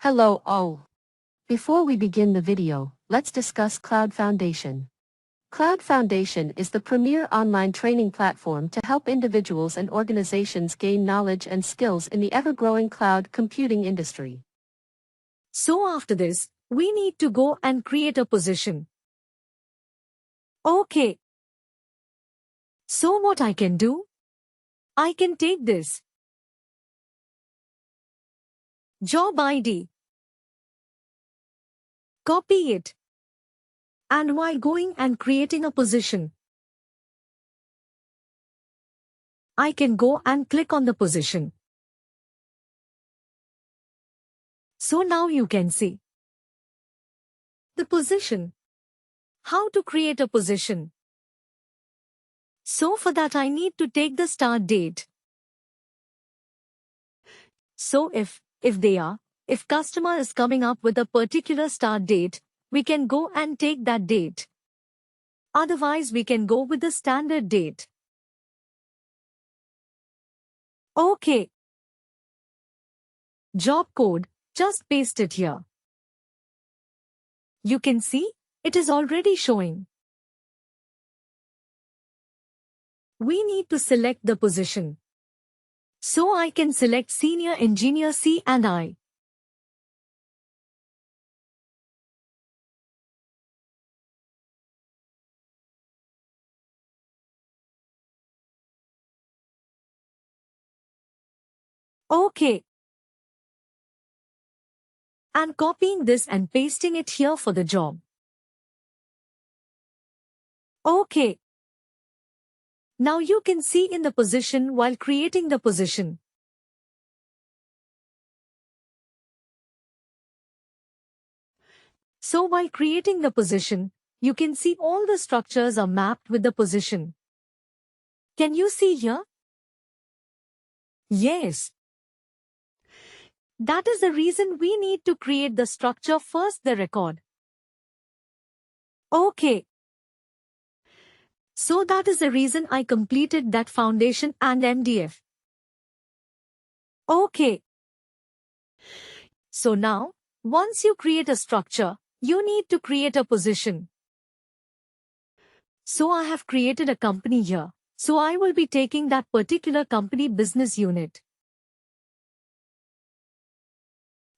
Hello all. Before we begin the video, let's discuss Cloud Foundation. Cloud Foundation is the premier online training platform to help individuals and organizations gain knowledge and skills in the ever-growing cloud computing industry. So after this, we need to go and create a position. Okay. So what I can do? I can take this job ID, copy it, and while going and creating a position, I can go and click on the position. So now you can see the position. How to create a position? So for that I need to take the start date. So if customer is coming up with a particular start date, we can go and take that date. Otherwise we can go with the standard date. Okay. Job code, just paste it here. You can see, it is already showing. We need to select the position. So I can select Senior Engineer C&I. Okay. And copying this and pasting it here for the job. Okay. Now you can see in the position while creating the position. So while creating the position, you can see all the structures are mapped with the position. Can you see here? Yes. That is the reason we need to create the structure first, the record. Okay. So that is the reason I completed that foundation and MDF. Okay. So now, once you create a structure, you need to create a position. So I have created a company here. So I will be taking that particular company business unit.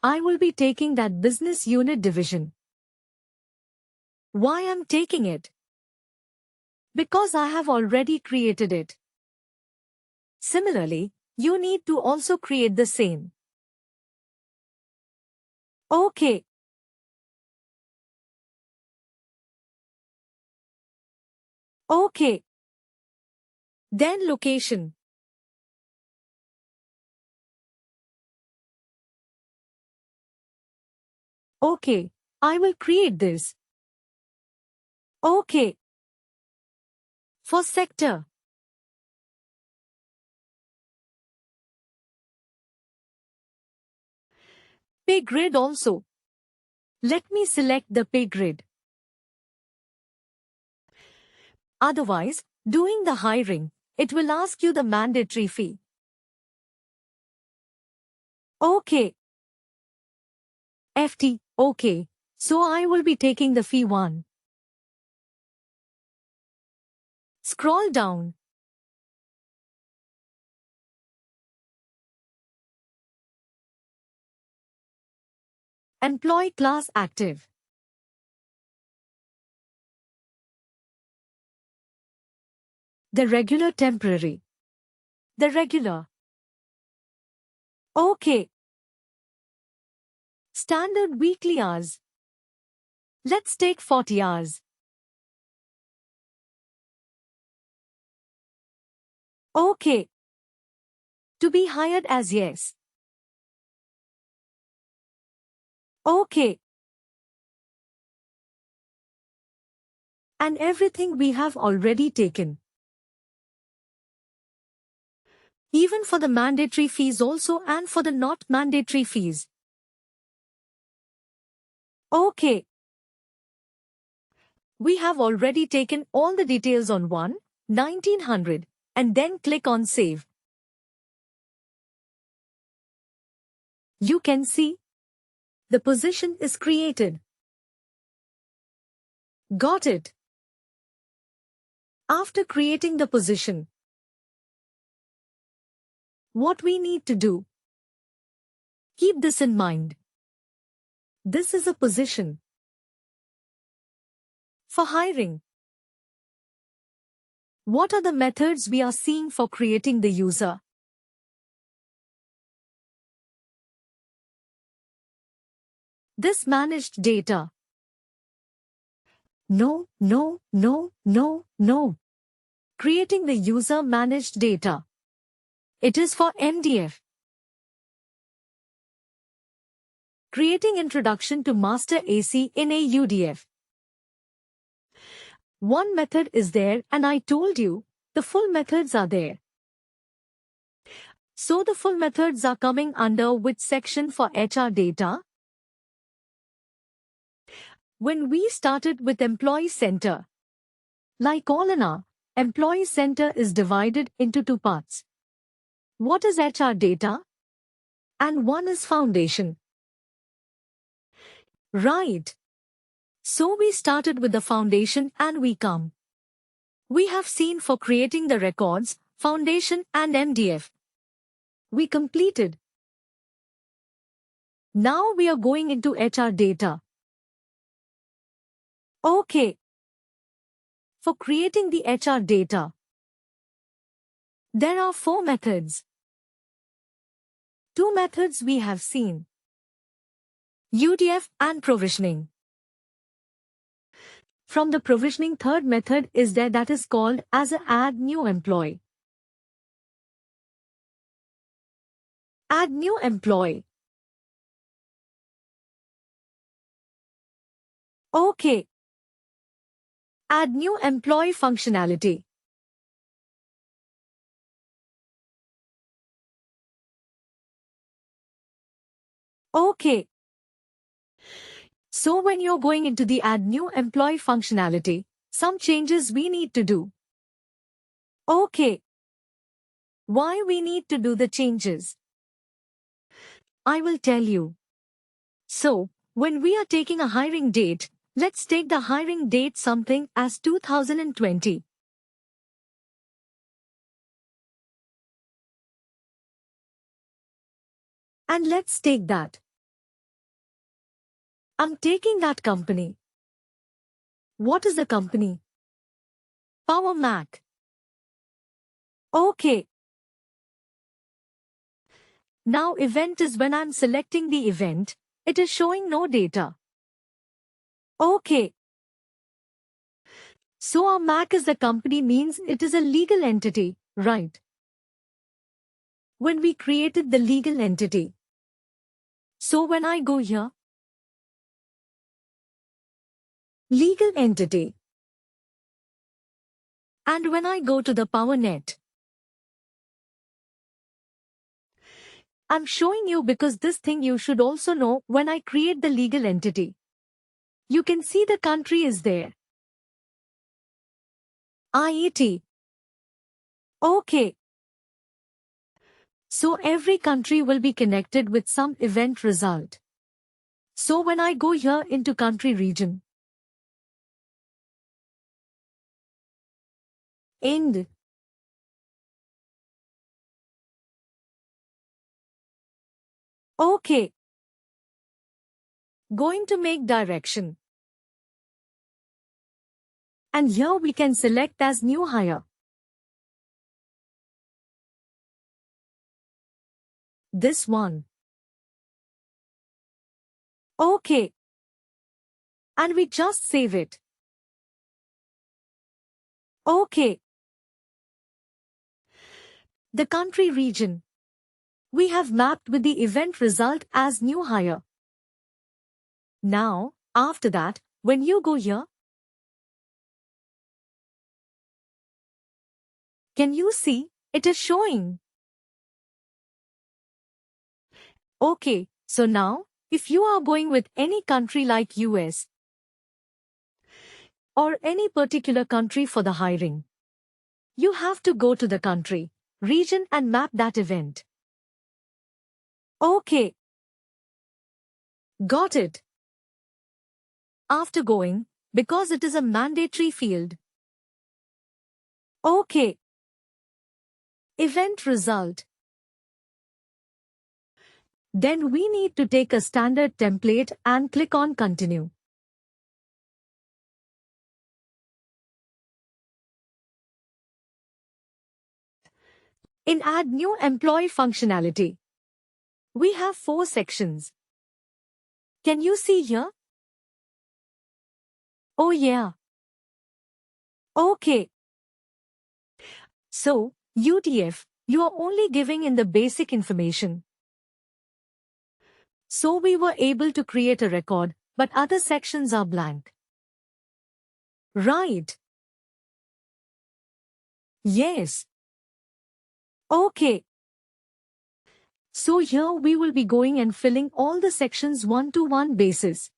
I will be taking that business unit division. Why I'm taking it? Because I have already created it. Similarly, you need to also create the same. Okay. Okay. Then location. Okay. I will create this. Okay. For sector. Pay grade also. Let me select the pay grade. Otherwise, doing the hiring, it will ask you the mandatory fee. Okay. FT, okay. So I will be taking the fee 1. Scroll down. Employee class active. The regular temporary. The regular. Okay. Standard weekly hours. Let's take 40 hours. Okay. To be hired as yes. Okay. And everything we have already taken. Even for the mandatory fees also and for the not mandatory fees. Okay. We have already taken all the details on 1900 and then click on Save. You can see The position is created. Got it. After creating the position, what we need to do? Keep this in mind. This is a position for hiring. What are the methods we are seeing for creating the user? This managed data. No. Creating the user managed data. It is for MDF. Creating introduction to master AC in a UDF. One method is there and I told you, the full methods are there. So the full methods are coming under which section for HR data? When we started with Employee Center, like all in our, Employee Center is divided into two parts. What is HR data? And one is foundation. Right. So we started with the foundation and we come. We have seen for creating the records, foundation and MDF. We completed. Now we are going into HR data. Okay. For creating the HR data, there are 4 methods. 2 methods we have seen. UDF and provisioning. From the provisioning, third method is there, that is called as a add new employee. Add new employee. Okay. Add new employee functionality. Okay. So when you're going into the add new employee functionality, some changes we need to do. Okay. Why we need to do the changes? I will tell you. So, when we are taking a hiring date, let's take the hiring date something as 2020. And let's take that. I'm taking that company. What is the company? Power Mac. Okay. Now event is when I'm selecting the event, it is showing no data. Okay. So our Mac is the company means it is a legal entity, right? When we created the legal entity. So when I go here, legal entity. And when I go to the PowerNet, I'm showing you because this thing you should also know when I create the legal entity. You can see the country is there. IET. Okay. So every country will be connected with some event result. So when I go here into country region, end. Okay. Going to make direction. And here we can select as new hire. This one. Okay. And we just save it. Okay. The country region. We have mapped with the event result as new hire. Now, after that, when you go here, can you see, it is showing. Okay, so now, if you are going with any country like US or any particular country for the hiring, you have to go to the country, region and map that event. Okay. Got it. After going, because it is a mandatory field. Okay. Event result. Then we need to take a standard template and click on Continue. In Add New Employee functionality, we have 4 sections. Can you see here? Oh yeah. Okay. So, UTF, you are only giving in the basic information. So we were able to create a record, but other sections are blank. Right. Yes. Okay. So here we will be going and filling all the sections one-to-one basis.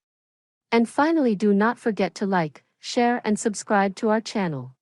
And finally, do not forget to like, share and subscribe to our channel.